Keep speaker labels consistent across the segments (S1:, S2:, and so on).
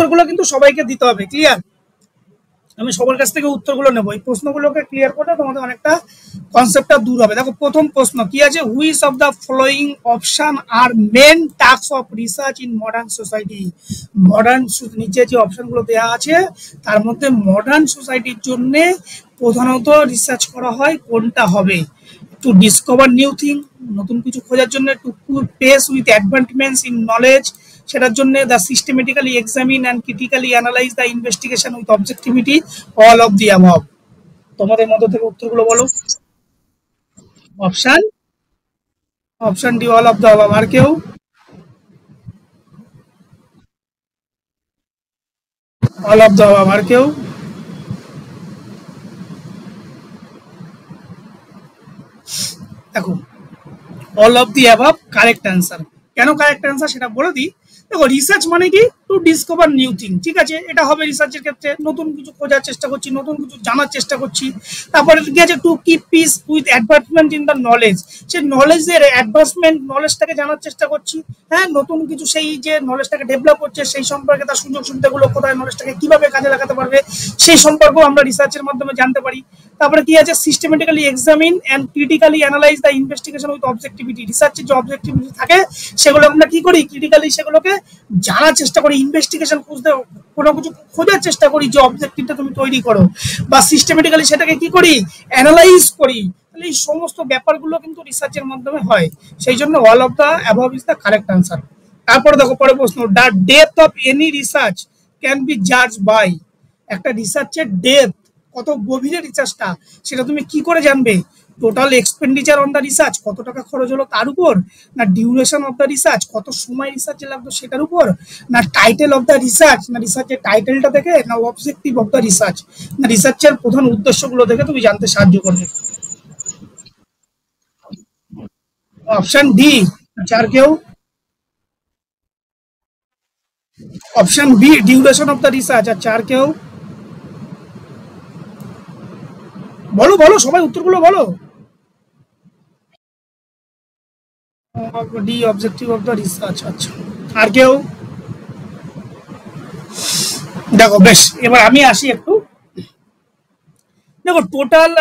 S1: উত্তরগুলো কিন্তু সবাইকে দিতে হবে, ক্লিয়ার? আমি সবার কাছ থেকে উত্তরগুলো নেবো, এই প্রশ্নগুলোকে ক্লিয়ার করলে তোমাদের অনেকটা কনসেপ্টটা দূর হবে। দেখো প্রথম প্রশ্ন কি আছে, which of the following option are main task of research in modern society. Modern নিচে যে অপশনগুলো দেওয়া আছে তার মধ্যে মডার্ন সোসাইটির জন্য প্রধানত রিসার্চ করা হয় কোনটা হবে? টু ডিসকভার নিউ থিং, নতুন কিছু খোঁজার জন্য, to pace with advancements in knowledge, সেটার জন্য the systematically examine and critically analyse the investigation with objectivity, all of the above. তোমাদের মধ্য থেকে উত্তরগুলো বলো। Option option D all of the above. আর কেউ? All of the above. আর কেউ? দেখো all of the above correct answer. কেন কারেক্ট অ্যান্সার সেটা বলে দিই। দেখো রিসার্চ মানে কি, টু ডিসকভার নিউ থিং, ঠিক আছে, এটা হবে রিসার্চের ক্ষেত্রে, নতুন কিছু খোঁজার চেষ্টা করছি, নতুন কিছু জানার চেষ্টা করছি। তারপরে কি আছে, to keep piece with advancement in the knowledge, সেই নলেজের অ্যাডভান্সমেন্ট, নলেজটাকে জানার চেষ্টা করছি, হ্যাঁ, নতুন কিছু সেই যে নলেজটাকে ডেভেলপ করছে সেই সম্পর্কে, তার সুযোগ সুবিধাগুলো কোথায়, নলেজটাকে কিভাবে কাজে লাগাতে পারবে সেই সম্পর্কেও আমরা রিসার্চের মাধ্যমে জানতে পারি। তারপরে কি আছে, systematically examine and critically analyse the investigation with objectivity, রিসার্চের যে অবজেক্টিভিটি থাকে সেগুলো আমরা কি করি, ক্রিটিক্যালি সেগুলোকে জানার চেষ্টা করি, ইনভেস্টিগেশন খুঁজতে, কোনো কিছু খোঁজার চেষ্টা করি যে অবজেক্টিভটা তুমি তৈরি করো, বা সিস্টেমেটিক্যালি সেটাকে কি করি, অ্যানালাইজ করি। তাহলে এই সমস্ত ব্যাপারগুলো কিন্তু রিসার্চের মাধ্যমে হয়, সেই জন্য all of the above is the correct answer. তারপরে দেখো পরে প্রশ্ন, the depth of any research can be জাজ বাই, একটা রিসার্চের ডেপথ, কত গভীরে রিসার্চটা, সেটা তুমি কি করে জানবে? Total expenditure on the research, কত টাকা খরচ হলো তার উপর, না ডিউরেশন অফ দ্য রিসার্চ, কত সময় রিসার্চে লাগতো সেটার উপর, না টাইটেল অফ দ্য রিসার্চ, না রিসার্চের টাইটেলটা দেখে, না অবজেক্টিভ অফ দ্য রিসার্চ, না রিসার্চের প্রধান উদ্দেশ্যগুলো দেখে তুমি জানতে সাহায্য করবে। Option D. চার কেউ? Option B duration of the research. আর চার কেউ? বলো বলো, সবাই উত্তরগুলো বলো। D objective of the research, আচ্ছা। আর কেউ? দেখো বেশ, এবার আমি আসি একটু। দেখো টোটাল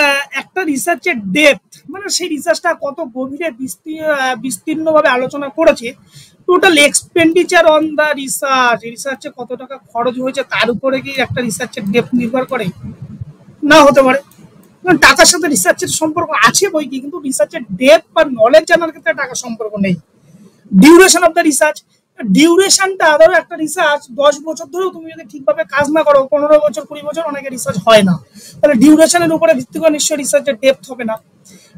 S1: একটা রিসার্চের ডেপথ মানে সেই রিসার্চটা কত গভীরে বিস্তীর্ণভাবে আলোচনা করেছে, total expenditure on the research, রিসার্চে কত টাকা খরচ হয়েছে তার উপরে কি একটা রিসার্চের ডেপথ নির্ভর করে? না, হতে পারে। কারণ টাকার সাথে রিসার্চের সম্পর্ক আছে বই কি, কিন্তু রিসার্চের ডেপথ বা নলেজ জানার ক্ষেত্রে টাকার সম্পর্ক নেই। ডিউরেশন অফ দ্য রিসার্চ, ডিউরেশনটা ধরো একটা রিসার্চ 10 বছর ধরেও তুমি যদি ঠিকভাবে কাজ না করো, 15 বছর 20 বছর অনেকে রিসার্চ হয় না, তাহলে ডিউরেশনের উপরে ভিত্তি করে নিশ্চয়ই রিসার্চের ডেপথ হবে না।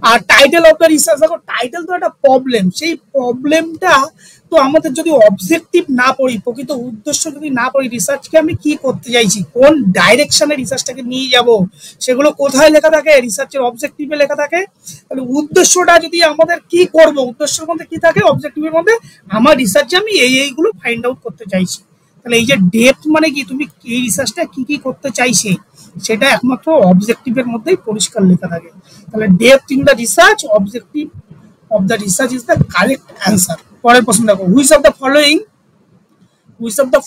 S1: আর টাইটেল অফ দ্য রিসার্চ, দেখো টাইটেল তো একটা প্রবলেম, সেই প্রবলেমটা তো আমাদের যদি অবজেক্টিভ না পড়ি, প্রকৃত উদ্দেশ্য যদি না পড়ি, রিসার্চকে আমি কি করতে চাইছি, কোন ডাইরেকশনে রিসার্চটাকে নিয়ে যাব, সেগুলো কোথায় লেখা থাকে, রিসার্চের অবজেক্টিভে লেখা থাকে। তাহলে উদ্দেশ্যটা যদি আমাদের কি করব, উদ্দেশ্যের মধ্যে কি থাকে, অবজেক্টিভের মধ্যে আমার রিসার্চে আমি এইগুলো ফাইন্ড আউট করতে চাইছি। তাহলে এই যে ডেপথ মানে কি, তুমি এই রিসার্চটা কি কি করতে চাইছে সেটা একমাত্র অবজেক্টিভের মধ্যেই পরিষ্কার লেখা থাকে। তাহলে depth in the research, objective of the research is the correct answer. পরের প্রশ্ন দেখো, which of the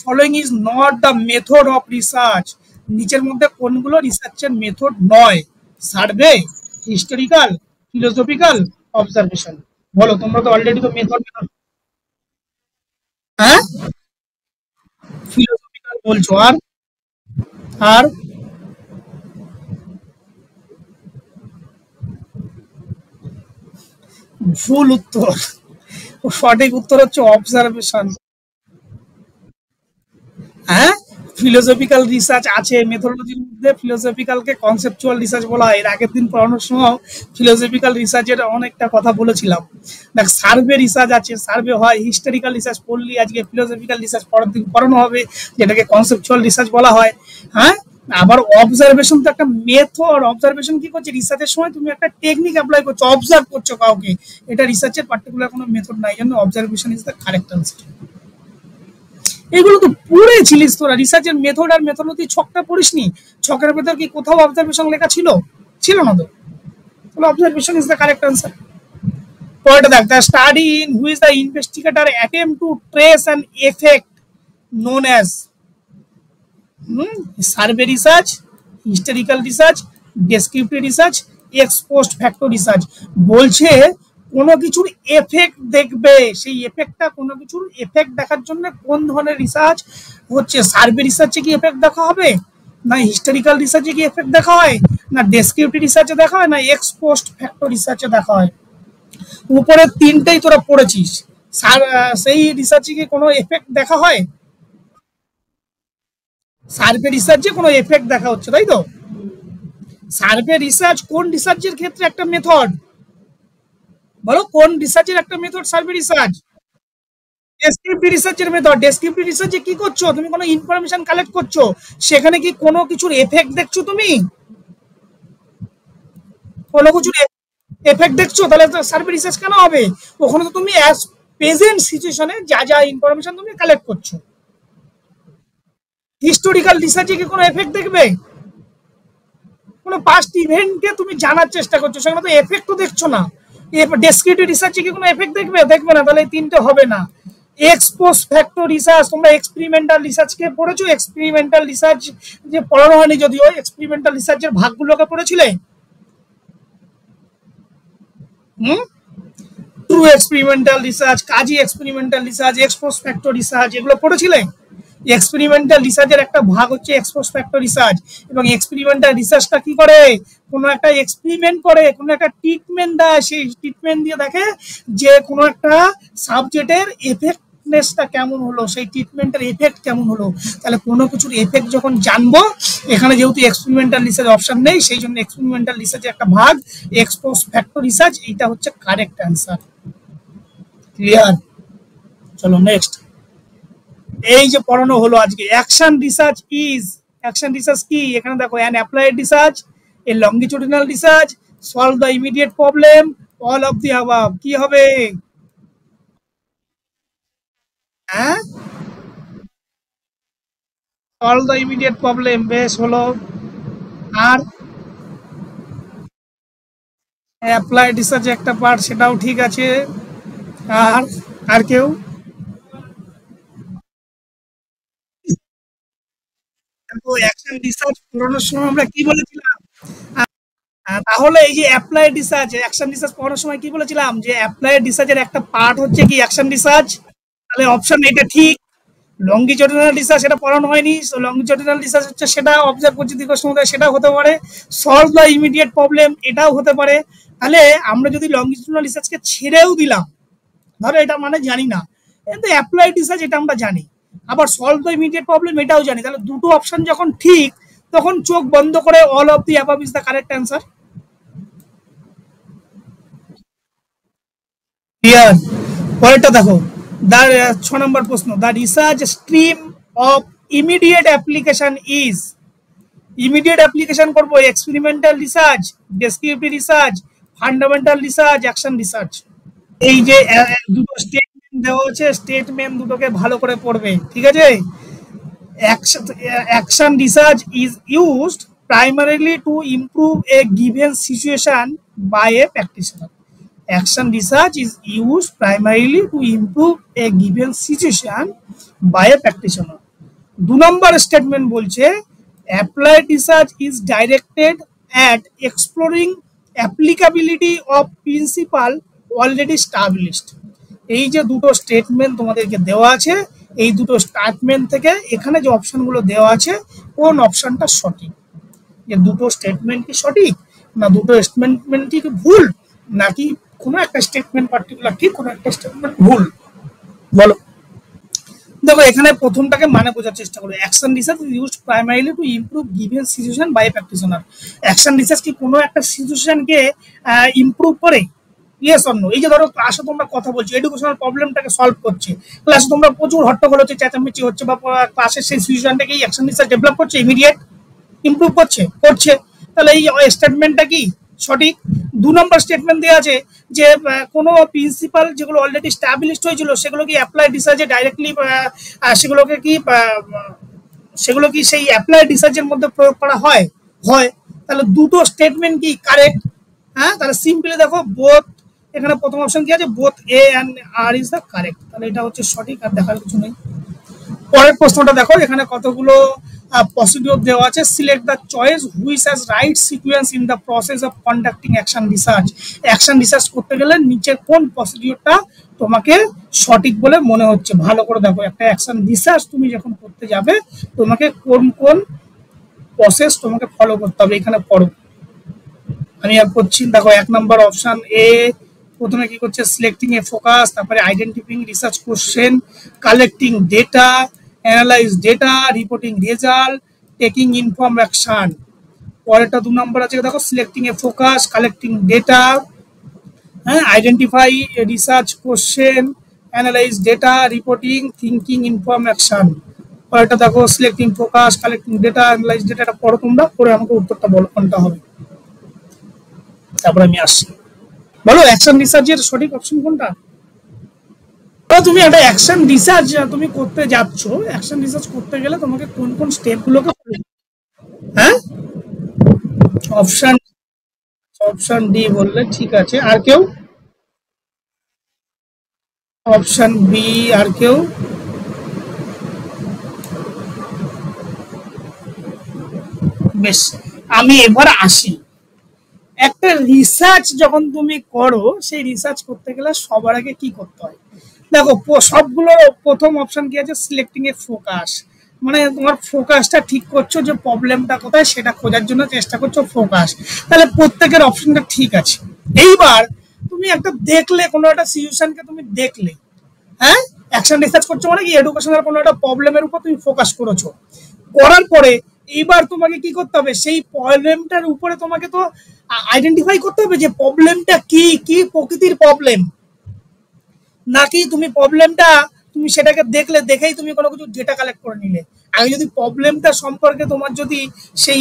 S1: following is not the method of research, নিচের মধ্যে কোনগুলো রিসার্চের মেথড নয়? Survey, historical, philosophical, observation. বলো, তোমরা তো অলরেডি তো মেথড, হ্যাঁ, ফিলোসফিক্যাল বলছো। আর আর ভুল উত্তর, সঠিক উত্তর হচ্ছে অবজারভেশন। হ্যাঁ, ফিলোসফিক্যাল রিসার্চ আছে মেথোডোলজির মধ্যে, ফিলোসফিক্যালকে কনসেপচুয়াল রিসার্চ বলা হয়। এর আগের দিন পড়ানোর সময় ফিলোসফিক্যাল রিসার্চের অনেকটা কথা বলেছিলাম। দেখ, সার্ভে রিসার্চ আছে, সার্ভে হয়, হিস্টোরিক্যাল রিসার্চ পড়লি আজকে, ফিলোসফিক্যাল রিসার্চ পরের দিন পড়ানো হবে, যেটাকে কনসেপচুয়াল রিসার্চ বলা হয়। হ্যাঁ, আবার অবজারভেশন তো একটা মেথড, অবজারভেশন কি করছে, রিসার্চের সময় তুমি একটা টেকনিক অ্যাপ্লাই করছো, অবজার্ভ করছো কাউকে, এটা রিসার্চের পার্টিকুলার কোনো মেথড নাই, জন্য observation is the correct answer. এগুলো তো পড়েছিলিস তোরা, রিসার্চের মেথড আর মেথোডোলজি ছকটা পড়িসনি? ছকের ভেতর কি কোথাও অবজারভেশন লেখা ছিল? ছিল না তো। তাহলে observation is the correct answer. পরেরটা দেখ, the study in which the investigator attempt to trace an effect known as, survey research, historical research, descriptive research, ex post facto research. বলছে কোনো কিছুর এফেক্ট দেখবে, সেই এফেক্টটা কোনো কিছুর এফেক্ট দেখার জন্য কোন ধরনের রিসার্চ হচ্ছে, সার্ভে রিসার্চে কি এফেক্ট দেখা হবে, না হিস্টোরিক্যাল রিসার্চে কি এফেক্ট দেখা হয়, না ডেসক্রিপটিভ রিসার্চে দেখা হয়, না এক্স পোস্ট ফ্যাক্টর রিসার্চে দেখা হয়। উপরে তিনটেই তোরা পড়েছিস, সেই রিসার্চে কি কোনো এফেক্ট দেখা হয়? সার্ভে রিসার্চে কোনো এফেক্ট দেখা হচ্ছে, তাই তো? সার্ভে রিসার্চ কোন রিসার্চের ক্ষেত্রে একটা মেথড, বলো কোন রিসার্চের একটা মেথড সার্ভে রিসার্চ? ডেসক্রিপটিভ রিসার্চের মেথড। ডেসক্রিপটিভ রিসার্চে কি করছো, তুমি কোনো ইনফরমেশন কালেক্ট করছো, সেখানে কি কোনো কিছুর এফেক্ট দেখছো তুমি, কোনো কিছুর এফেক্ট দেখছো, তাহলে সার্ভে রিসার্চ কেন হবে? ওখানে তো তুমি অ্যাজ প্রেজেন্ট সিচুয়েশনে যা যা ইনফরমেশন তুমি কালেক্ট করছো। হিস্টোরিক্যাল রিসার্চে কি কোনো এফেক্ট দেখবে, কোনো পাস্ট ইভেন্টকে তুমি জানার চেষ্টা করছো, সেখানে তো এফেক্ট তো দেখছো না। ডেসক্রিপটিভ রিসার্চে কি কোনো এফেক্ট দেখবে, দেখবে না, তাহলে এই তিনটে হবে না। এক্স পোস্ট ফ্যাক্টর রিসার্চ, তোমরা এক্সপেরিমেন্টাল রিসার্চকে পড়েছো? এক্সপেরিমেন্টাল রিসার্চ যে পড়ানো হয়নি যদিও, এক্সপেরিমেন্টাল রিসার্চের ভাগগুলোকে পড়েছিলে? Hmm, true experimental research, quasi experimental research, ex post facto research, এগুলো পড়েছিলে? এক্সপেরিমেন্টাল রিসার্চের একটা ভাগ হচ্ছে এক্স পোস্ট ফ্যাক্টর রিসার্চ, এবং এক্সপেরিমেন্টাল রিসার্চটা কি করে, কোনো একটা এক্সপেরিমেন্ট করে, কোনো একটা ট্রিটমেন্ট দেয়, সেই ট্রিটমেন্ট দিয়ে দেখে যে কোনো একটা সাবজেক্টের এফেক্টনেসটা কেমন হলো, সেই ট্রিটমেন্টের এফেক্ট কেমন হলো। তাহলে কোনো কিছুর এফেক্ট যখন জানবো, এখানে যেহেতু এক্সপেরিমেন্টাল রিসার্চ অপশন নেই, সেই জন্য এক্সপেরিমেন্টাল রিসার্চের একটা ভাগ এক্স পোস্ট ফ্যাক্টর রিসার্চ, এইটা হচ্ছে কারেক্ট অ্যান্সার। ক্লিয়ার? চলো নেক্সট। এই যে পড়ানো হলো আজকে, action research is, action research কি, এখানে দেখো an applied research, A longitudinal research, solve the immediate problem, all of the above. কি হবে? হ্যাঁ, সলভ দ্য ইমিডিয়েট প্রবলেম, বেশ হলো। আর অ্যাপ্লাইড রিসার্চ একটা পার্ট, সেটাও ঠিক আছে। আর আর কেউ? অ্যাকশন রিসার্চ পড়ানোর সময় আমরা কি বলেছিলাম? তাহলে এই যে অ্যাপ্লাইড রিসার্চ, অ্যাকশন রিসার্চ পড়ানোর সময় কি বলেছিলাম, যে অ্যাপ্লাইড রিসার্চের একটা পার্ট হচ্ছে কি অ্যাকশন রিসার্চ। তাহলে অপশন এটা ঠিক। লঙ্গিটিউডিনাল রিসার্চ এটা পড়ানো হয়নি, লঙ্গিটিউডিনাল রিসার্চ হচ্ছে সেটা অবজার্ভ করছি দীর্ঘ সমুদায়, সেটাও হতে পারে। সলভ দ্য ইমিডিয়েট প্রবলেম, এটাও হতে পারে। তাহলে আমরা যদি লঙ্গিটিউডিনাল রিসার্চকে ছেড়েও দিলাম, ধরো এটা মানে জানি না, কিন্তু অ্যাপ্লাইড রিসার্চ এটা আমরা জানি, আবার সলভ দ্য ইমিডিয়েট প্রবলেম এটাও জানি, তাহলে দুটো অপশন যখন ঠিক, তখন চোখ বন্ধ করে all of the above is the correct answer. Clear? পরেরটা দেখো, দা 6 নম্বর প্রশ্ন, the research stream of immediate application is. Immediate application করবো experimental research, descriptive research, fundamental research, action research. এই যে দুটো স্টেটমেন্ট দেওয়া আছে, স্টেটমেন্ট দুটোকে ভালো করে পড়বে, ঠিক আছে? Action research is used primarily to improve a given situation by a practitioner. Action research is used primarily to improve a given situation by a practitioner. 2 number statement বলছে applied research is directed at exploring applicability of principle already established. এই যে দুটো statement তোমাদেরকে দেওয়া আছে, এই দুটো statement থেকে এখানে যে অপশনগুলো দেওয়া আছে, কোন অপশনটা সঠিক? যে দুটো স্টেটমেন্ট কি সঠিক, না দুটো স্টেটমেন্ট কি ভুল, নাকি কোনো একটা স্টেটমেন্ট পার্টিকুলার ঠিক, কোনো একটা স্টেটমেন্ট ভুল? বলো। দেখো এখানে প্রথমটাকে মানে বোঝার চেষ্টা করো, action research is used primarily to improve given situation by practitioner. Action research কি কোনো একটা সিচুয়েশনকে ইমপ্রুভ করে? Yes or no? এই যে ধরো ক্লাসে তোমরা কথা বলছো, এডুকেশনাল প্রবলেমটাকে সলভ করছে, ক্লাসে তোমরা প্রচুর হট্টগোল হচ্ছে, চেঁচামেচি হচ্ছে, বা ক্লাসের সেই সিচুয়েশনটাকে অ্যাকশন রিসার্চ ডেভেলপ করছে, ইমিডিয়েট ইমপ্রুভ করছে করছে। তাহলে এই স্টেটমেন্টটা কি সঠিক? 2 নম্বর স্টেটমেন্ট দেওয়া আছে যে কোনো প্রিন্সিপাল যেগুলো অলরেডি স্টাবলিশড হয়েছিল, সেগুলো কি অ্যাপ্লাইড রিসার্চে ডাইরেক্টলি সেগুলোকে কি সেগুলো কি সেই অ্যাপ্লাইড রিসার্চের মধ্যে প্রয়োগ করা হয়? হয়। তাহলে দুটো স্টেটমেন্ট কি কারেক্ট? হ্যাঁ, তাহলে সিম্পলি দেখো বোথ, এখানে প্রথম অপশন কি আছে, both A and R is the correct, তাহলে এটা হচ্ছে সঠিক, আর দেখার কিছু নেই। পরের প্রশ্নটা দেখো, এখানে কতগুলো প্রসিডিওর দেওয়া আছে। Select the choice which has right sequence in the process of conducting action research. Action research করতে গেলে নিচের কোন প্রসিডিওরটা তোমাকে সঠিক বলে মনে হচ্ছে, ভালো করে দেখো। একটা অ্যাকশন রিসার্চ তুমি যখন করতে যাবে তোমাকে কোন কোন প্রসেস তোমাকে ফলো করতে হবে, এখানে পড়ো। আমি করছি, দেখো 1 নম্বর অপশন এ, প্রথমে কি করছে, সিলেক্টিং এ ফোকাস, তারপরে identifying research question, collecting data, analyse data, reporting result, taking inform action. পরেরটা 2 নম্বর আছে, দেখো সিলেক্টিং এ ফোকাস, কালেক্টিং ডেটা, হ্যাঁ, identify research question, analyse data, reporting, thinking inform action. পরেরটা দেখো selecting focus, collecting data, analyse data. এটা পড়ো তোমরা, পরে আমাকে উত্তরটা বলো কোনটা হবে, তারপরে আমি আসছি। বলো অ্যাকশন রিসার্চের সঠিক অপশন কোনটা? তুমি একটা অ্যাকশন রিসার্চ তুমি করতে যাচ্ছ, অ্যাকশন রিসার্চ করতে গেলে তোমাকে কোন কোন স্টেপ গুলোকে, হ্যাঁ, অপশন অপশন ডি বললে ঠিক আছে। আর কেউ? Option B. আর কেউ? বেশ, আমি এবার আসি। একটা রিসার্চ যখন তুমি করো, সেই রিসার্চ করতে গেলে সবার আগে কি করতে হয়? দেখো সবগুলোর প্রথম অপশন কি আছে, সিলেক্টিং এ ফোকাস, মানে তোমার ফোকাসটা ঠিক করছো, যে প্রবলেমটা কোথায় সেটা খোঁজার জন্য চেষ্টা করছো, ফোকাস। তাহলে প্রত্যেকের অপশনটা ঠিক আছে। এইবার তুমি একটা দেখলে, কোনো একটা সিচুয়েশনকে তুমি দেখলে, হ্যাঁ, অ্যাকশন রিসার্চ করছো মানে কি, এডুকেশনের কোনো একটা প্রবলেমের উপর তুমি ফোকাস করেছো, করার পরে এইবার তোমাকে কি করতে হবে, সেই প্রবলেমটার উপরে তোমাকে তো আইডেন্টিফাই করতে হবে যে প্রবলেমটা কি, কি প্রকৃতির প্রবলেম, নাকি তুমি প্রবলেমটা তুমি সেটাকে দেখলে, দেখেই তুমি কোনো কিছু ডেটা কালেক্ট করে নিলে। আগে যদি প্রবলেমটা সম্পর্কে তোমার যদি সেই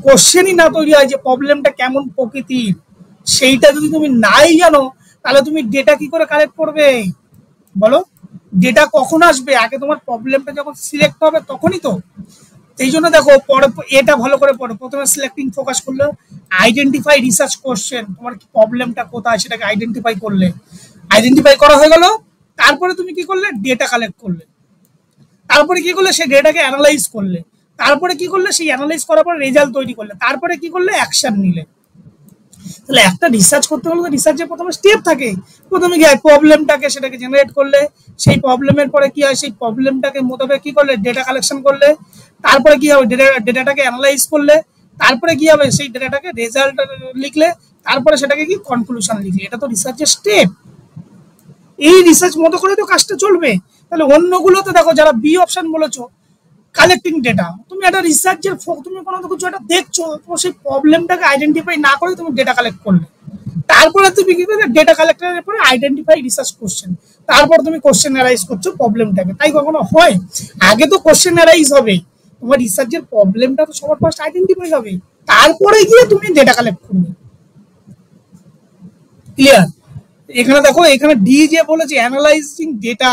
S1: কোশ্চেনই না তৈরি হয় যে প্রবলেমটা কেমন প্রকৃতির, সেইটা যদি তুমি নাই জানো, তাহলে তুমি ডেটা কি করে কালেক্ট করবে বলো? ডেটা কখন আসবে? আগে তোমার প্রবলেমটা যখন সিলেক্ট হবে তখনই তো। এই জন্য দেখো এটা ভালো করে পড়ো। প্রথমে সিলেক্টিং ফোকাস করলে, আইডেন্টিফাই রিসার্চ কোশ্চেন, তোমার প্রবলেমটা কোথায় সেটাকে আইডেন্টিফাই করলে, আইডেন্টিফাই করা হয়ে গেল, তারপরে তুমি কি করলে, ডেটা কালেক্ট করলে, তারপরে কি করলে, সেই ডেটাকে অ্যানালাইজ করলে, তারপরে কি করলে, সেই অ্যানালাইজ করার পর রেজাল্ট তৈরি করলে, তারপরে কি করলে, অ্যাকশন নিলে। তাহলে একটা রিসার্চ করতে হলে রিসার্চের প্রথমে স্টেপ থাকে। প্রথমে কি হয়, প্রবলেমটাকে সেটাকে জেনারেট করলে, সেই প্রবলেমের পরে কি হয়, সেই প্রবলেমটাকে মোতাবেক কি করলে, ডেটা কালেকশন করলে, তারপরে কি হবে, ডেটাটাকে অ্যানালাইজ করলে, তারপরে কি হবে, সেই ডেটাটাকে রেজাল্ট লিখলে, তারপরে সেটাকে কি কনক্লুশন লিখলে। এটা তো রিসার্চের স্টেপ। এই রিসার্চ মতো করে তো কাজটা চলবে। তাহলে অন্যগুলোতে দেখো, যারা বি অপশন বলেছো, কালেক্টিং ডেটা, তুমি একটা রিসার্চের, তুমি কোনো কিছু একটা দেখছো, তো সেই প্রবলেমটাকে আইডেন্টিফাই না করে তুমি ডেটা কালেক্ট করলে, তারপরে তুমি কি করবে, ডেটা কালেক্টরের পরে আইডেন্টিফাই রিসার্চ কোশ্চেন, তারপর তুমি কোশ্চেন অ্যারাইজ করছো প্রবলেমটাকে। তাই কখনো হয়? আগে তো কোশ্চেন অ্যারাইজ হবে, তোমার রিসার্চের প্রবলেমটা তো সবার ফার্স্ট আইডেন্টিফাই হবে, তারপরে গিয়ে তুমি ডেটা কালেক্ট করবে। ক্লিয়ার? এখানে দেখো, এখানে ডি যে বলেছে অ্যানালাইজিং ডেটা,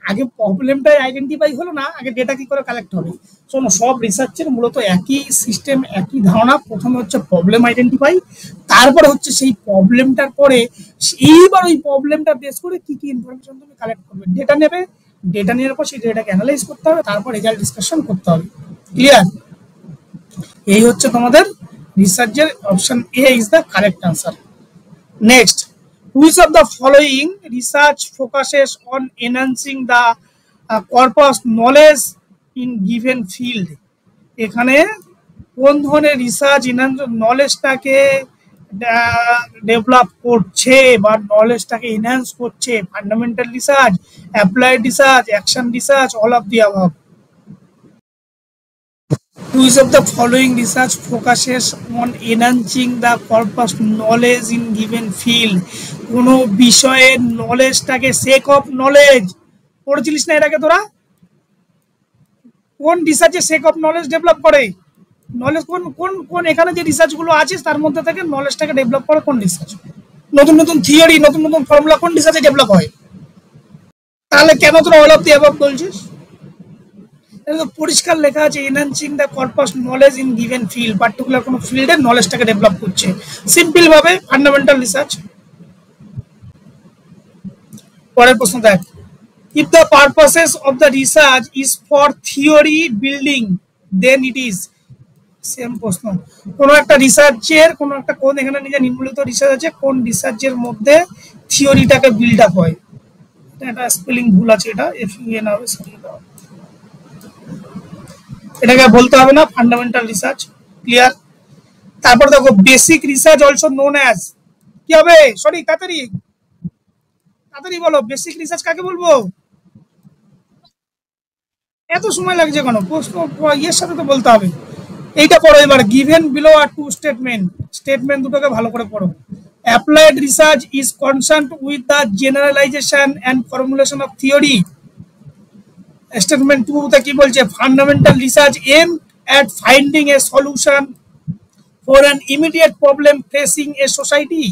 S1: আগে প্রবলেমটা আইডেন্টিফাই হলো না, আগে ডেটা কি করে কালেক্ট হবে। শোনো, সব রিসার্চের মূলত একই সিস্টেম, একই ধারণা। প্রথমে হচ্ছে প্রবলেম আইডেন্টিফাই, তারপরে হচ্ছে সেই প্রবলেমটার পরে এইবার ওই প্রবলেমটা বেস করে কি কি ইনফরমেশন তুমি কালেক্ট করবে, ডেটা নেবে, ডেটা নেওয়ার পর সেই ডেটাকে অ্যানালাইজ করতে হবে, তারপর রেজাল্ট ডিসকাশন করতে হবে। ক্লিয়ার? এই হচ্ছে তোমাদের রিসার্চের option A is the correct answer. Next, which of the following research focuses on enhancing the corpus knowledge in given field? এখানে কোন ধরনের রিসার্চ নলেজটাকে ডেভেলপ করছে বা নলেজটাকে এনহ্যান্স করছে? Fundamental research, applied research, action research, all of the above. Which of the following research focuses on enhancing the corpus knowledge in given field? কোনো বিষয়ের নলেজটাকে, sake of knowledge পড়েছিলিস না এর আগে তোরা? কোন রিসার্চে সেক অফ নলেজ ডেভেলপ করে? Knowledge কোন কোন কোন এখানে যে রিসার্চগুলো আছে তার মধ্যে থেকে নলেজটাকে ডেভেলপ করে কোন রিসার্চ? নতুন নতুন থিওরি, নতুন নতুন ফর্মুলা কোন রিসার্চে ডেভেলপ হয়? তাহলে কেন তোরা অল অফ দি অ্যাবভ বলছিস? পরিষ্কার লেখা আছে, enhancing the corpus knowledge in given field, particular কোনো ফিল্ডের নলেজটাকে ডেভেলপ করছে। সিম্পল ভাবে ফান্ডামেন্টাল রিসার্চ। পরের প্রশ্ন দেখ, if the purposes of the research is for theory building then it is same প্রশ্ন। কোন একটা রিসার্চের কোন একটা কোন এখানে নিজে নিম্নলিখিত রিসার্চ আছে, কোন রিসার্চের মধ্যে থিওরিটাকে বিল্ড আপ হয়। এটা স্পেলিং ভুল আছে, এটা এফ ইউ এন হবে, সরি এটাকে বলতে হবে না, ফান্ডামেন্টাল রিসার্চ। ক্লিয়ার? তারপর দেখো basic research also known as, কি হবে? সরি, তাড়াতাড়ি তাড়াতাড়ি বলো, বেসিক রিসার্চ কাকে বলবো? এত সময় লাগছে কেন? প্রশ্ন ইয়ের সাথে তো বলতে হবে। এইটা পড়ো এবার, given below are two statement, statement দুটোকে ভালো করে পড়ো। Applied research is concerned with the generalization and formulation of theory. Statement two তে কি বলছে? Fundamental research aim at finding a solution for an immediate problem facing a society।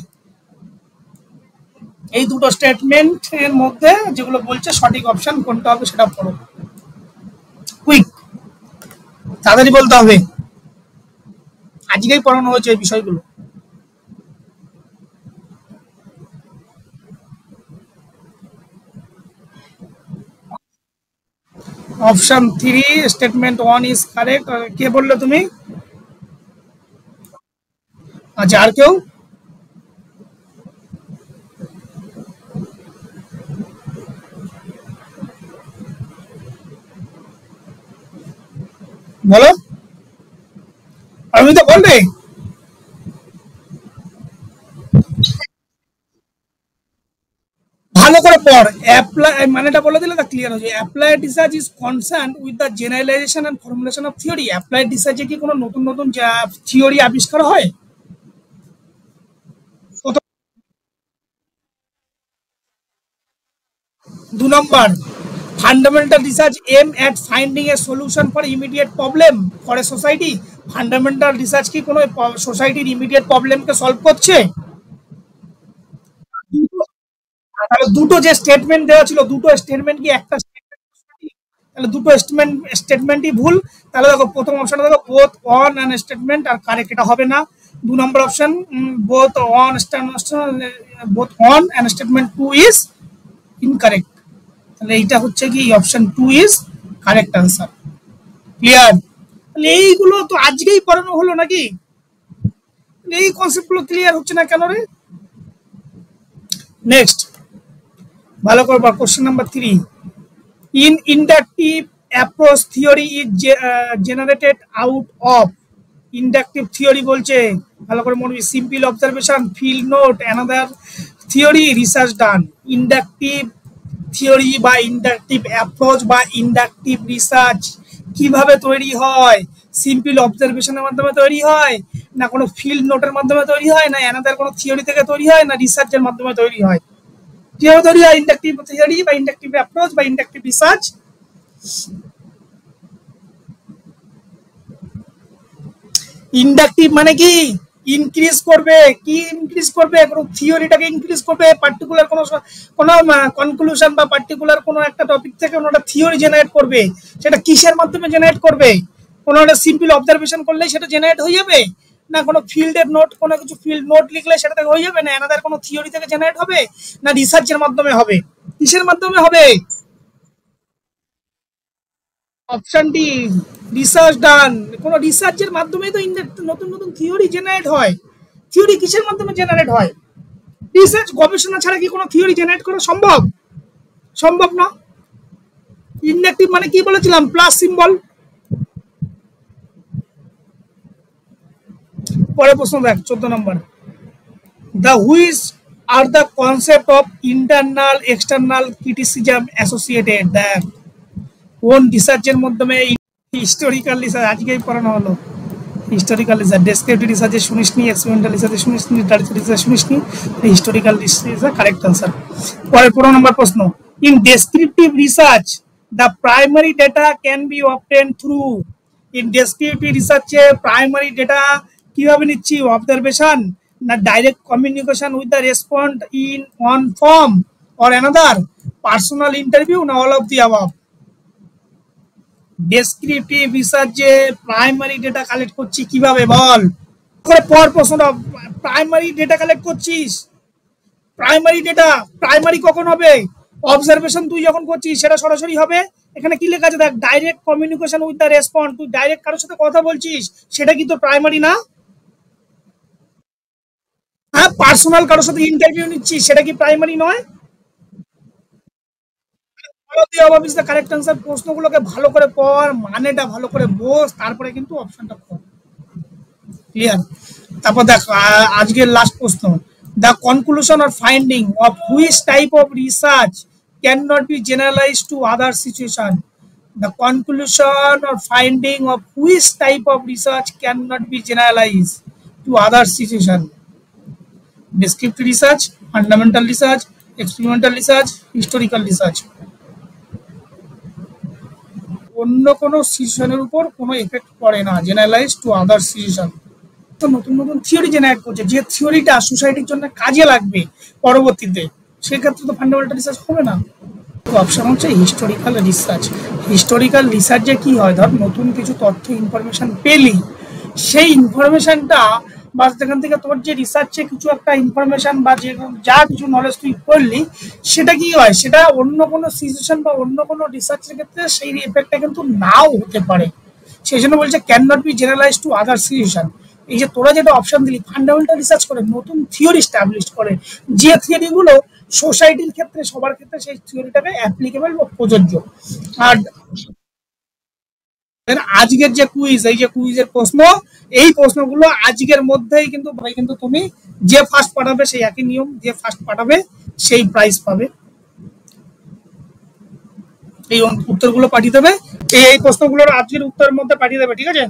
S1: এই দুটো statement এর মধ্যে যেগুলো বলছে সঠিক অপশন কোনটা হবে সেটা পড়ো, কুইক, তাড়াতাড়ি বলতে হবে, আজকেই পড়ানো হয়েছে এই বিষয়গুলো। Option 3 statement 1 is correct. কে বললে তুমি? আচ্ছা, আর কেউ? বলো, আমি তো বলবে। ভালো করে পড়, অ্যাপ্লাই মানেটা বলে দিলে তা ক্লিয়ার হয়ে যায়। Applied research is concern with the generalisation and formulation of theory. Applied রিসার্চে কি কোনো নতুন নতুন থিওরি আবিষ্কার হয়? প্রথম। 2 number, fundamental research aim at finding a solution for immediate problem for a society. Fundamental research কি কোনো সোসাইটির ইমিডিয়েট প্রবলেমকে সলভ করছে? তাহলে দুটো যে স্টেটমেন্ট দেওয়া ছিল, দুটো স্টেটমেন্ট কি একটা স্টেটমেন্ট? তাহলে দুটো স্টেটমেন্টই ভুল। তাহলে দেখো প্রথম অপশনটা দেখো বোথ অন অ্যান্ড স্টেটমেন্ট, আর কারেক্ট এটা হবে না। 2 number option both one both one and statement 2 is incorrect. তাহলে এইটা হচ্ছে কি option 2 is correct answer. Clear? তাহলে এইগুলো তো আজকেই পড়ানো হলো নাকি? এই কনসেপ্টগুলো ক্লিয়ার হচ্ছে না কেন রে? নেক্সট, ভালো করবা, question number 3। In inductive approach theory is generated out of। Inductive theory বলছে, ভালো করে মনে, simple observation, field note, another theory, research done. Inductive theory বা ইন্ডাকটিভ অ্যাপ্রোচ বা ইন্ডাকটিভ রিসার্চ কিভাবে তৈরি হয়? সিম্পল অবজারভেশনের মাধ্যমে তৈরি হয়, না কোনো ফিল্ড নোটের মাধ্যমে তৈরি হয়, না অ্যানাদার কোনো থিওরি থেকে তৈরি হয়, না রিসার্চের মাধ্যমে তৈরি হয়? কিভাবে তৈরি হয়? ইন্ডাকটিভ থিওরি বা ইন্ডাকটিভ অ্যাপ্রোচ বা ইন্ডাকটিভ রিসার্চ। ইন্ডাকটিভ মানে কি? ইনক্রিজ করবে। কি ইনক্রিজ করবে? কোনো থিওরিটাকে ইনক্রিজ করবে, পার্টিকুলার কোনো কোনো কনক্লুশন বা পার্টিকুলার কোনো একটা টপিক থেকে কোনো একটা থিওরি জেনারেট করবে। সেটা কিসের মাধ্যমে জেনারেট করবে? কোনো একটা সিম্পল অবজারভেশন করলেই সেটা জেনারেট হয়ে যাবে, না কোনো ফিল্ডের নোট, কোনো কিছু ফিল্ড নোট লিখলে সেটা থেকে হয়ে যাবে, না অ্যানাদার কোনো থিওরি থেকে জেনারেট হবে, না রিসার্চের মাধ্যমে হবে? কিসের মাধ্যমে হবে? অপশন ডি, রিসার্চ ডান। কোনো রিসার্চের মাধ্যমেই তো নতুন নতুন থিওরি জেনারেট হয়। থিওরি কিসের মাধ্যমে জেনারেট হয়? রিসার্চ, গবেষণা ছাড়া কি কোনো থিওরি জেনারেট করা সম্ভব? সম্ভব না। ইন্ডাকটিভ মানে কি বলেছিলাম? Plus symbol. পরে প্রশ্ন দেখ, 14 number. The which are the concept of internal external criticism associated. দেখ কোন রিসার্চের মাধ্যমে? হিস্টোরিক্যাল রিসার্চ, আজকেই পড়ানো হলো। হিস্টোরিক্যাল রিসার্চ, ডেসক্রিপটিভ রিসার্চে শুনিসনি, এক্সপেরিমেন্টাল রিসার্চে শুনিসনি, লিটারেচার রিসার্চ শুনিসনি, হিস্টোরিক্যাল রিসার্চ কারেক্ট আনসার। পরে 15 নম্বর প্রশ্ন। In descriptive research the primary data can be obtain through. In descriptive রিসার্চে প্রাইমারি ডেটা কিভাবে নিচ্ছি? অবজারভেশন, না direct communication with the respond in one form or another, personal interview, না all of the above? Descriptive রিসার্চে primary data collect করছি কিভাবে বল? করে পর প্রশ্নটা। প্রাইমারি ডেটা কালেক্ট করছিস, প্রাইমারি ডেটা প্রাইমারি কখন হবে? অবজারভেশন তুই যখন করছিস সেটা সরাসরি হবে, এখানে কি লেখা আছে দেখ, direct communication with the response, তুই ডাইরেক্ট কারোর সাথে কথা বলছিস, সেটা কি তোর প্রাইমারি না? হ্যাঁ, পার্সোনাল কারোর সাথে ইন্টারভিউ নিচ্ছিস, সেটা কি প্রাইমারি নয়? কারেক্ট আনসার, প্রশ্নগুলোকে ভালো করে পড়, মানেটা ভালো করে বোঝ, তারপরে কিন্তু অপশনটা পড়। ক্লিয়ার? তারপর দেখ আজকের লাস্ট প্রশ্ন, the conclusion or finding of which type of research can not be generalize to other situation, the conclusion or finding of which type of research can not be generalize to other situation, descriptive research, fundamental research, experimental research, historical research. অন্য কোনো সিচুয়েশনের উপর কোনো effect পড়ে না, generalise to other situation. তো নতুন নতুন থিওরি জেনারেট করছে, যে থিওরিটা সোসাইটির জন্য কাজে লাগবে পরবর্তীতে, সেক্ষেত্রে তো ফান্ডামেন্টাল রিসার্চ হবে না। তো অপশন হচ্ছে হিস্টোরিক্যাল রিসার্চ। হিস্টোরিক্যাল রিসার্চে কি হয়, ধর নতুন কিছু তথ্য ইনফরমেশন পেলি, সেই ইনফরমেশনটা বা সেখান থেকে তোর যে রিসার্চে কিছু একটা ইনফরমেশন বা যে যা কিছু নলেজ তুই করলি, সেটা কি হয়, সেটা অন্য কোনো সিচুয়েশন বা অন্য কোনো রিসার্চের ক্ষেত্রে সেই এফেক্টটা কিন্তু নাও হতে পারে। সেই জন্য বলছে can not be generalize to other situation. এই যে তোরা যেটা অপশন দিলি, ফান্ডামেন্টাল রিসার্চ করে নতুন থিওরি স্টাবলিশ করে, যে থিওরিগুলো সোসাইটির ক্ষেত্রে সবার ক্ষেত্রে সেই থিওরিটাকে অ্যাপ্লিকেবল বা প্রযোজ্য। আর আজকের যে কুইজ, এই যে কুইজের প্রশ্ন, এই প্রশ্নগুলো আজকের মধ্যেই কিন্তু ভাই, কিন্তু তুমি যে ফার্স্ট পাঠাবে সেই একই নিয়ম, যে ফার্স্ট পাঠাবে সেই প্রাইজ পাবে। এই উত্তরগুলো পাঠিয়ে দেবে, এই প্রশ্নগুলোর আজকের উত্তরের মধ্যে পাঠিয়ে দেবে, ঠিক আছে?